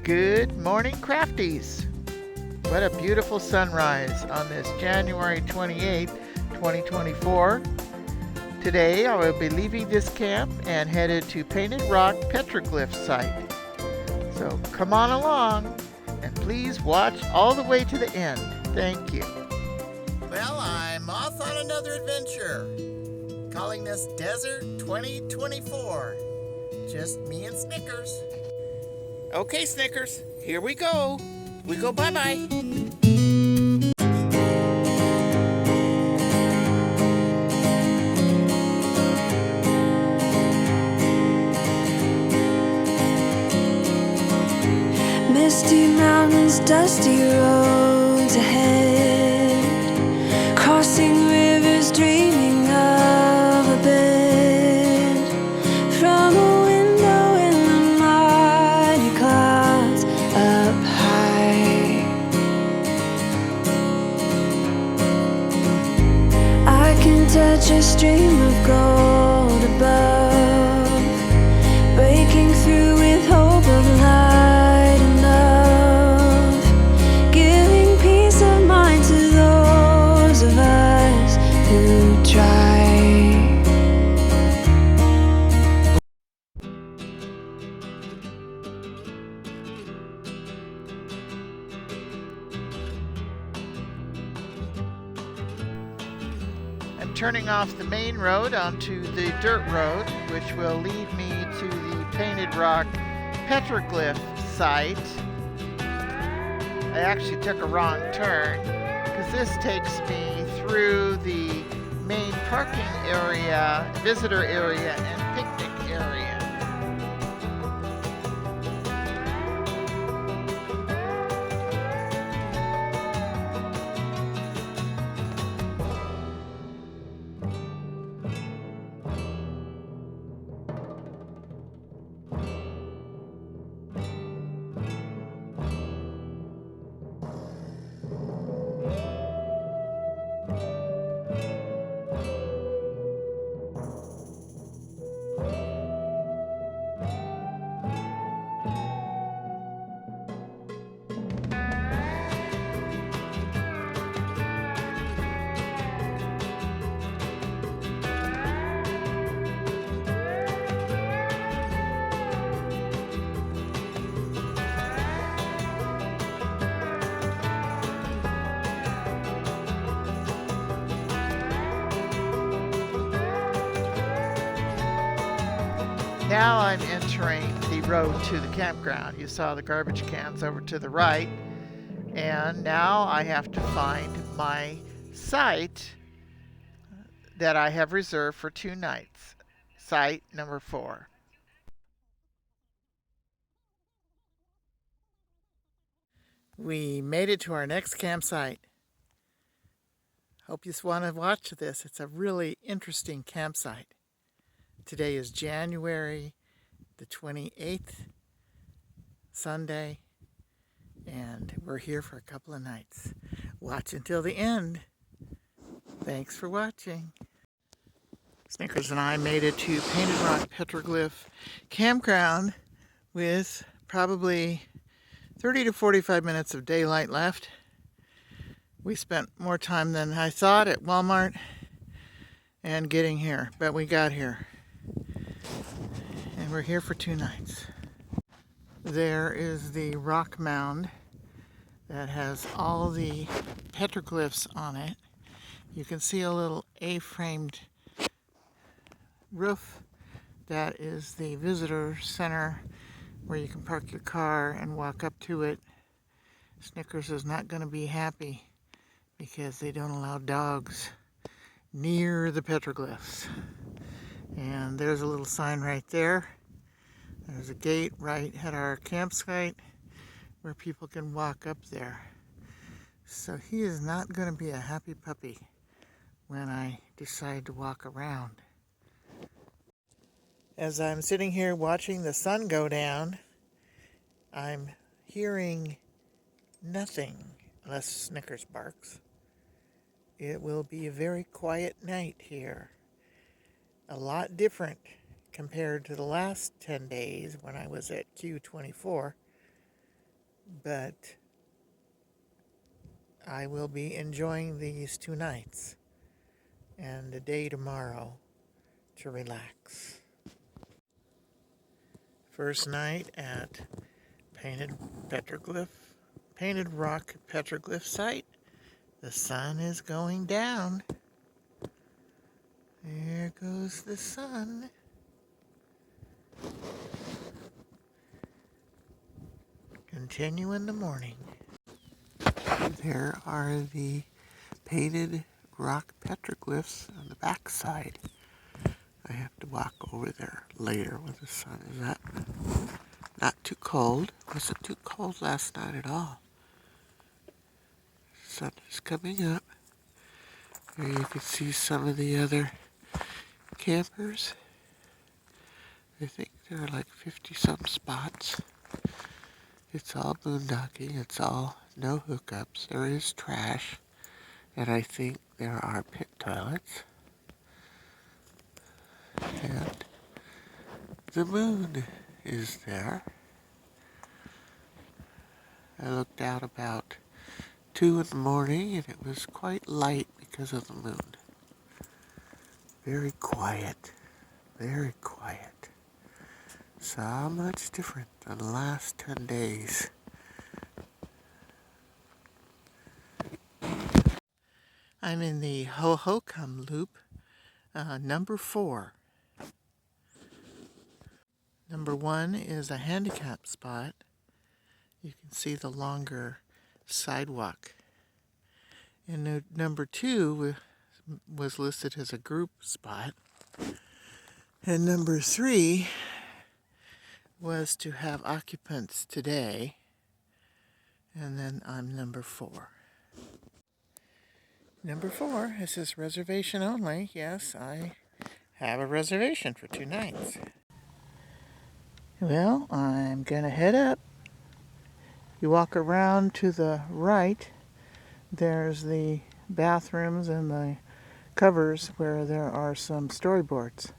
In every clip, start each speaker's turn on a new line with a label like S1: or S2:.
S1: Good morning, Crafties. What a beautiful sunrise on this January 28th, 2024. Today I will be leaving this camp and headed to Painted Rock Petroglyph site. So come on along and please watch all the way to the end. Thank you.
S2: Well, I'm off on another adventure. Calling this Desert 2024. Just me and Snickers. Okay, Snickers, here we go. We go bye-bye.
S3: Misty mountains, dusty roads ahead, crossing rivers, dreaming of a bed from a window in the mighty clouds up high. I can touch a stream of gold above, breaking through with hope of light.
S1: I'm turning off the main road onto the dirt road, which will lead me to the Painted Rock Petroglyph site. I actually took a wrong turn because this takes me through the main parking area, visitor area, and picnic area. Now I'm entering the road to the campground. You saw the garbage cans over to the right. And now I have to find my site that I have reserved for 2 nights. Site number 4. We made it to our next campsite. Hope you want to watch this. It's a really interesting campsite. Today is January the 28th, Sunday, and we're here for a couple of nights. Watch until the end. Thanks for watching. Snickers and I made it to Painted Rock Petroglyph Campground with probably 30 to 45 minutes of daylight left. We spent more time than I thought at Walmart and getting here, but we got here. And we're here for 2 nights. There is the rock mound that has all the petroglyphs on it. You can see a little A-framed roof. That is the visitor center where you can park your car and walk up to it. Snickers is not going to be happy because they don't allow dogs near the petroglyphs. And there's a little sign right there. There's a gate right at our campsite where people can walk up there. So he is not going to be a happy puppy when I decide to walk around. As I'm sitting here watching the sun go down, I'm hearing nothing unless Snickers barks. It will be a very quiet night here. A lot different compared to the last 10 days when I was at Q24. but I will be enjoying these 2 nights and a day tomorrow to relax. First night at Painted Rock Petroglyph site. The sun is going down. There goes the sun. Continue in the morning. There are the Painted Rock Petroglyphs on the back side. I have to walk over there later when the sun is up. Not too cold. Wasn't too cold last night at all. Sun is coming up. There you can see some of the other campers. I think there are like 50-some spots. It's all boondocking. It's all no hookups. There is trash. And I think there are pit toilets. And the moon is there. I looked out about 2 in the morning and it was quite light because of the moon. Very quiet. Very quiet. So much different than the last 10 days. I'm in the Ho-Ho-Cum loop, number 4. Number 1 is a handicap spot. You can see the longer sidewalk. And number 2 was listed as a group spot. And number 3 was to have occupants today. And then I'm number 4. Number 4, this is reservation only. Yes, I have a reservation for 2 nights. Well, I'm gonna head up. You walk around to the right. There's the bathrooms and the covers where there are some storyboards.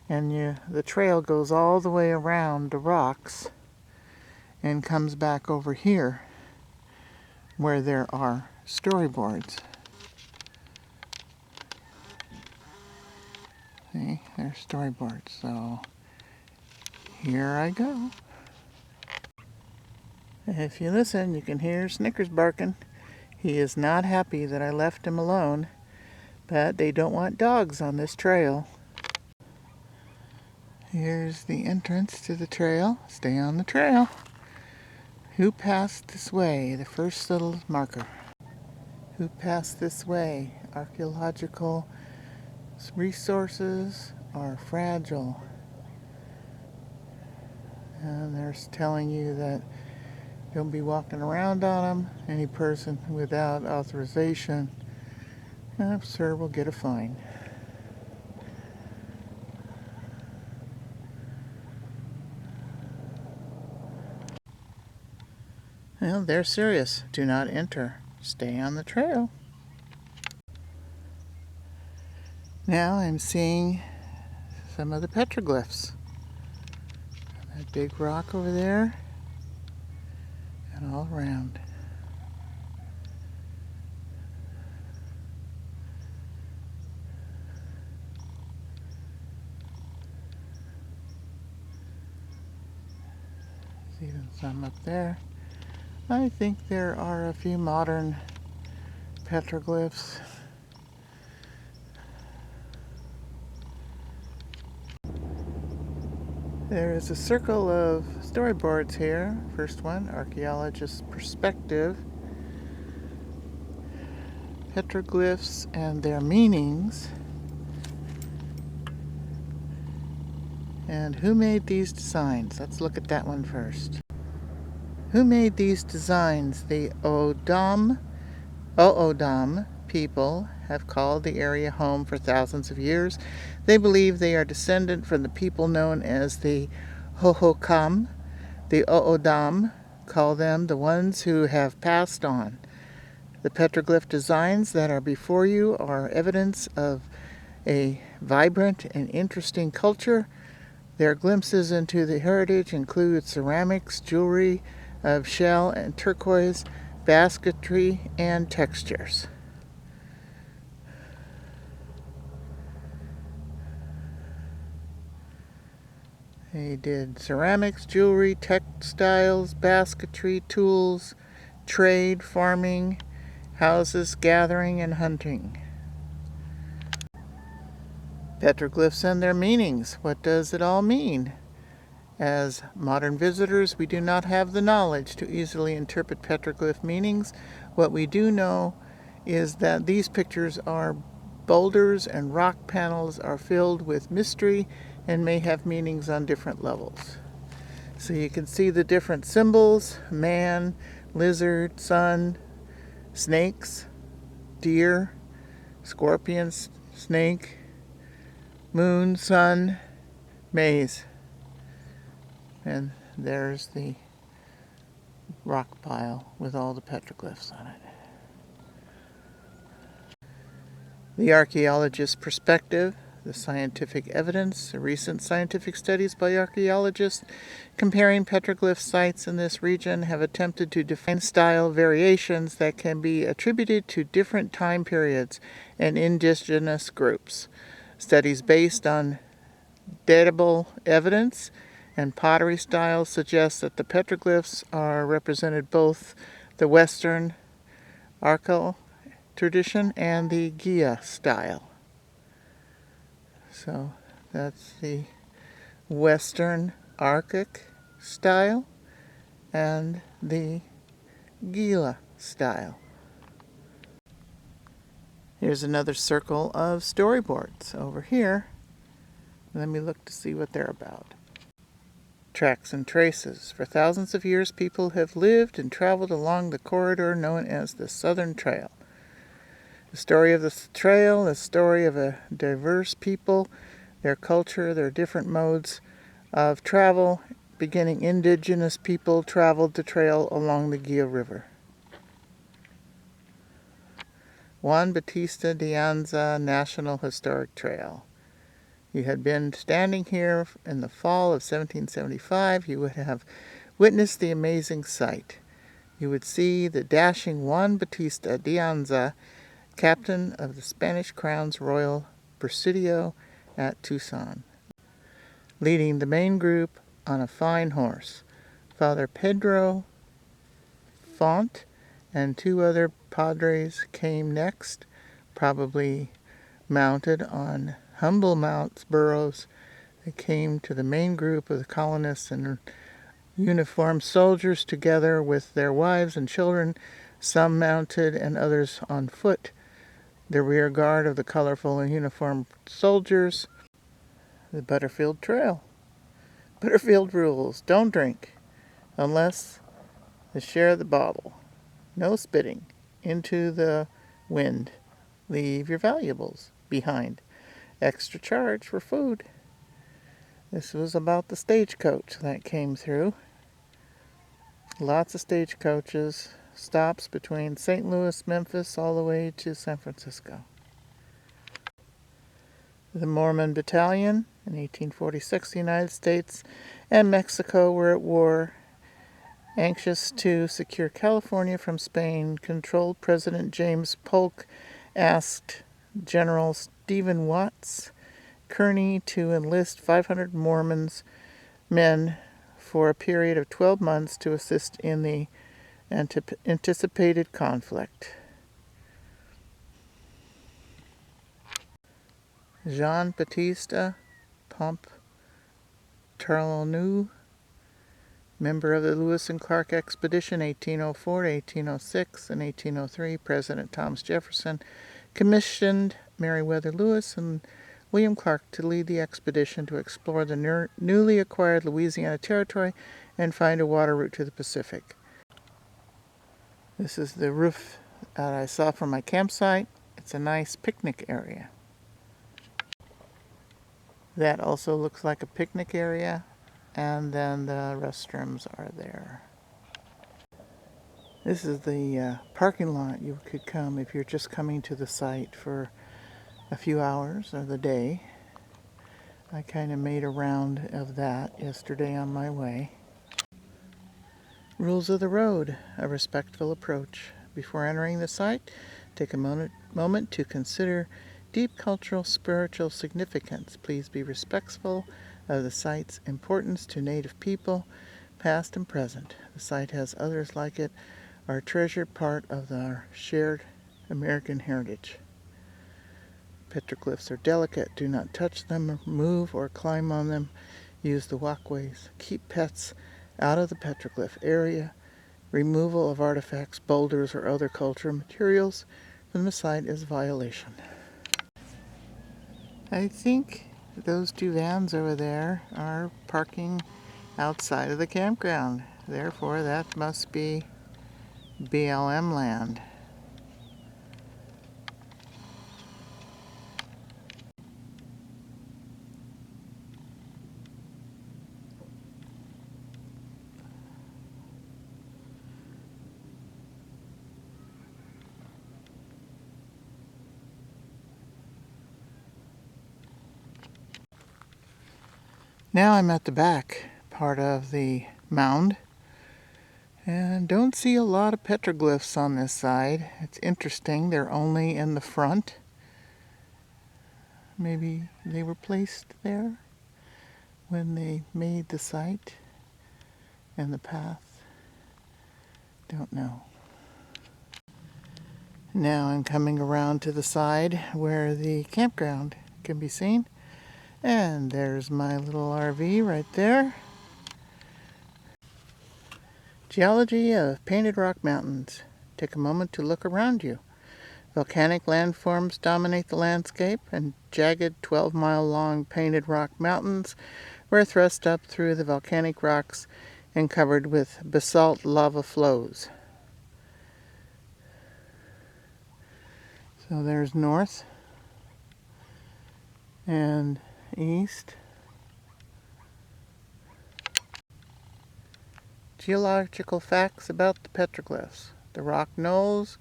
S1: And the trail goes all the way around the rocks and comes back over here where there are storyboards. See, there's storyboards. So here I go. If you listen, you can hear Snickers barking. He is not happy that I left him alone, but they don't want dogs on this trail. Here's the entrance to the trail. Stay on the trail. Who passed this way? The first little marker. Who passed this way? Archaeological resources are fragile. And they're telling you that don't be walking around on them. Any person without authorization, sir, will get a fine. Well, they're serious. Do not enter. Stay on the trail. Now I'm seeing some of the petroglyphs. That big rock over there and all around. There's even some up there. I think there are a few modern petroglyphs. There is a circle of storyboards here. First one, archaeologist's perspective. Petroglyphs and their meanings. And who made these designs? Let's look at that one first. Who made these designs? The O'odham people have called the area home for thousands of years. They believe they are descendant from the people known as the Ho-Ho-Cum. The O'odham call them the ones who have passed on. The petroglyph designs that are before you are evidence of a vibrant and interesting culture. Their glimpses into the heritage include ceramics, jewelry, of shell and turquoise, basketry, and textures. They did ceramics, jewelry, textiles, basketry, tools, trade, farming, houses, gathering, and hunting. Petroglyphs and their meanings. What does it all mean? As modern visitors, we do not have the knowledge to easily interpret petroglyph meanings. What we do know is that these pictures are boulders and rock panels are filled with mystery and may have meanings on different levels. So you can see the different symbols: man, lizard, sun, snakes, deer, scorpion, snake, moon, sun, maze. And there's the rock pile with all the petroglyphs on it. The archaeologist's perspective, the scientific evidence, recent scientific studies by archaeologists comparing petroglyph sites in this region have attempted to define style variations that can be attributed to different time periods and indigenous groups. Studies based on datable evidence and pottery styles suggest that the petroglyphs are represented both the Western Archaic tradition and the Gia style. So that's the Western Archaic style and the Gila style. Here's another circle of storyboards over here. Let me look to see what they're about. Tracks and traces. For thousands of years, people have lived and traveled along the corridor known as the Southern Trail. The story of the trail, the story of a diverse people, their culture, their different modes of travel. Beginning indigenous people traveled the trail along the Gia River. Juan Bautista de Anza National Historic Trail. You had been standing here in the fall of 1775, you would have witnessed the amazing sight. You would see the dashing Juan Bautista de Anza, captain of the Spanish Crown's Royal Presidio at Tucson, leading the main group on a fine horse. Father Pedro Font and two other padres came next, probably mounted on humble mounts burros. They came to the main group of the colonists and uniformed soldiers together with their wives and children, some mounted and others on foot. The rear guard of the colorful and uniformed soldiers. The Butterfield Trail. Butterfield rules: don't drink unless they share the bottle. No spitting into the wind. Leave your valuables behind. Extra charge for food. This was about the stagecoach that came through. Lots of stagecoaches, stops between St. Louis, Memphis, all the way to San Francisco. The Mormon Battalion in 1846, the United States and Mexico were at war. Anxious to secure California from Spain, controlled President James Polk asked General Stephen Watts Kearny to enlist 500 Mormons men for a period of 12 months to assist in the anticipated conflict. Jean-Baptiste Pomptournou, member of the Lewis and Clark Expedition 1804 to 1806 and 1803, President Thomas Jefferson commissioned Meriwether Lewis and William Clark to lead the expedition to explore the newly acquired Louisiana Territory and find a water route to the Pacific. This is the roof that I saw from my campsite. It's a nice picnic area. That also looks like a picnic area, and then the restrooms are there. This is the parking lot you could come if you're just coming to the site for a few hours of the day. I kind of made a round of that yesterday on my way. Rules of the road, a respectful approach. Before entering the site, take a moment to consider deep cultural, spiritual significance. Please be respectful of the site's importance to Native people, past and present. The site has others like it, are a treasured part of our shared American heritage. Petroglyphs are delicate. Do not touch them, move, or climb on them. Use the walkways. Keep pets out of the petroglyph area. Removal of artifacts, boulders, or other cultural materials from the site is a violation. I think those two vans over there are parking outside of the campground. Therefore, that must be BLM land. Now I'm at the back part of the mound and don't see a lot of petroglyphs on this side. It's interesting, they're only in the front. Maybe they were placed there when they made the site and the path. Don't know. Now I'm coming around to the side where the campground can be seen. And there's my little RV right there. Geology of Painted Rock Mountains. Take a moment to look around you. Volcanic landforms dominate the landscape, and jagged 12-mile-long Painted Rock Mountains were thrust up through the volcanic rocks and covered with basalt lava flows. So there's north and east. Geological facts about the petroglyphs. The rock knolls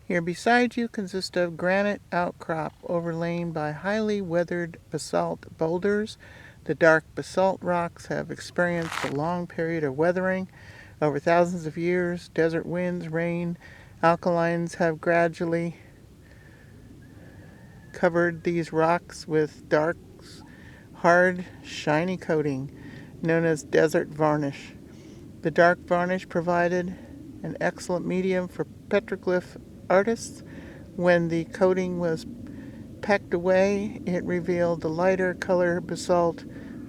S1: here beside you consist of granite outcrop overlain by highly weathered basalt boulders. The dark basalt rocks have experienced a long period of weathering over thousands of years. Desert winds, rain, alkalines have gradually covered these rocks with dark, hard, shiny coating known as desert varnish. The dark varnish provided an excellent medium for petroglyph artists. When the coating was packed away, it revealed the lighter color basalt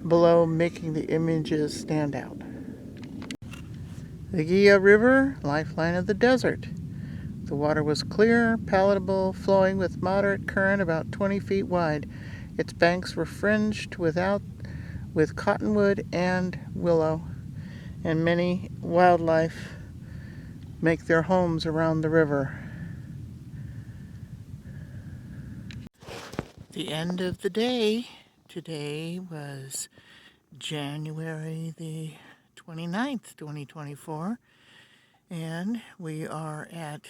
S1: below, making the images stand out. The Gia River, lifeline of the desert. The water was clear, palatable, flowing with moderate current about 20 feet wide. Its banks were fringed with cottonwood and willow, and many wildlife make their homes around the river. The end of the day. Today was January the 29th, 2024, and we are at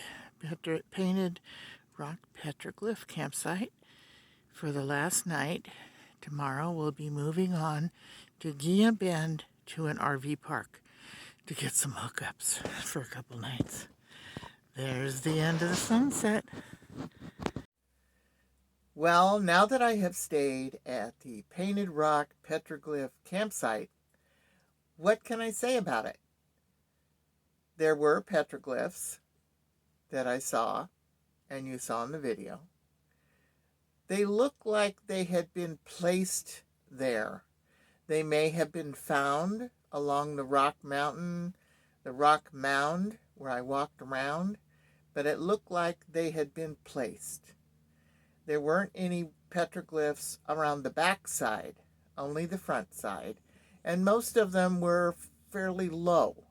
S1: Painted Rock Petroglyph campsite for the last night. Tomorrow we'll be moving on to Gia Bend to an RV park to get some hookups for a couple nights. There's the end of the sunset.
S2: Well, now that I have stayed at the Painted Rock Petroglyph campsite, what can I say about it? There were petroglyphs that I saw, and you saw in the video. They look like they had been placed there. They may have been found along the rock mound where I walked around, but it looked like they had been placed. There weren't any petroglyphs around the back side, only the front side, and most of them were fairly low.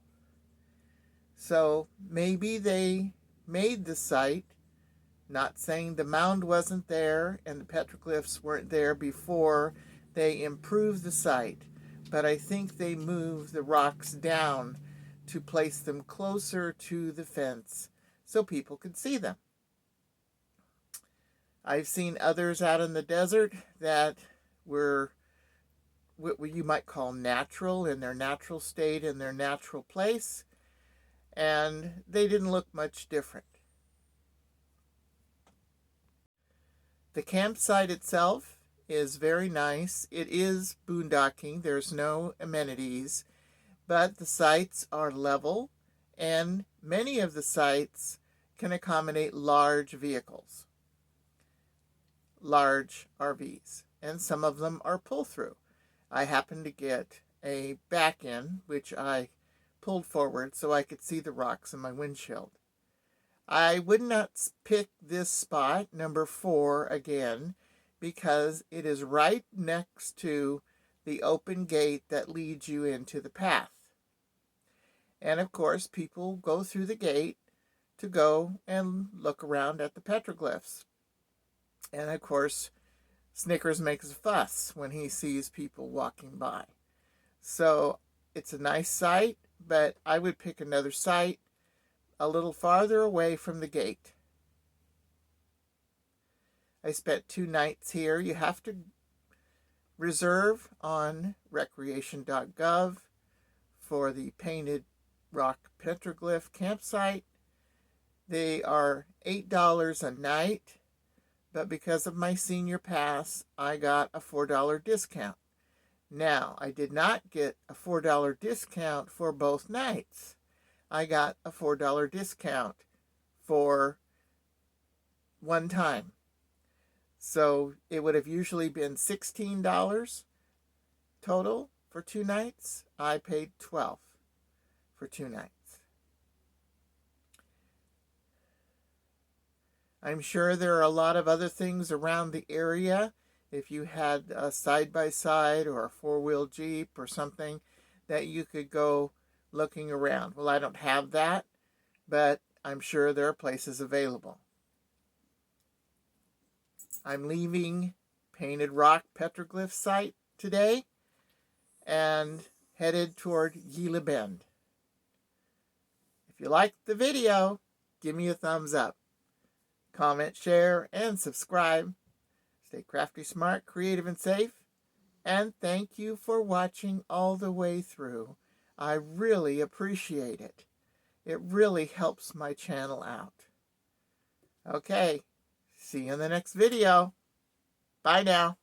S2: So maybe they made the site, not saying the mound wasn't there and the petroglyphs weren't there before they improved the site, but I think they moved the rocks down to place them closer to the fence so people could see them. I've seen others out in the desert that were what you might call natural, in their natural state, in their natural place.
S1: and they didn't look much different. The campsite itself is very nice. It is boondocking. There's no amenities, but the sites are level, and many of the sites can accommodate large vehicles, large RVs, and some of them are pull-through. I happened to get a back end, which I pulled forward so I could see the rocks in my windshield. I would not pick this spot, number 4, again, because it is right next to the open gate that leads you into the path. And of course, people go through the gate to go and look around at the petroglyphs. And of course, Snickers makes a fuss when he sees people walking by. So it's a nice site, but I would pick another site a little farther away from the gate. I spent 2 nights here. You have to reserve on recreation.gov for the Painted Rock Petroglyph campsite. They are $8 a night, but because of my senior pass, I got a $4 discount. Now, I did not get a $4 discount for both nights. I got a $4 discount for one time. So it would have usually been $16 total for 2 nights. I paid $12 for 2 nights. I'm sure there are a lot of other things around the area. If you had a side-by-side or a 4-wheel Jeep or something that you could go looking around. Well, I don't have that, but I'm sure there are places available. I'm leaving Painted Rock Petroglyph site today and headed toward Gila Bend. If you liked the video, give me a thumbs up. Comment, share, and subscribe. Stay crafty, smart, creative, and safe. And thank you for watching all the way through. I really appreciate it. It really helps my channel out. Okay, see you in the next video. Bye now.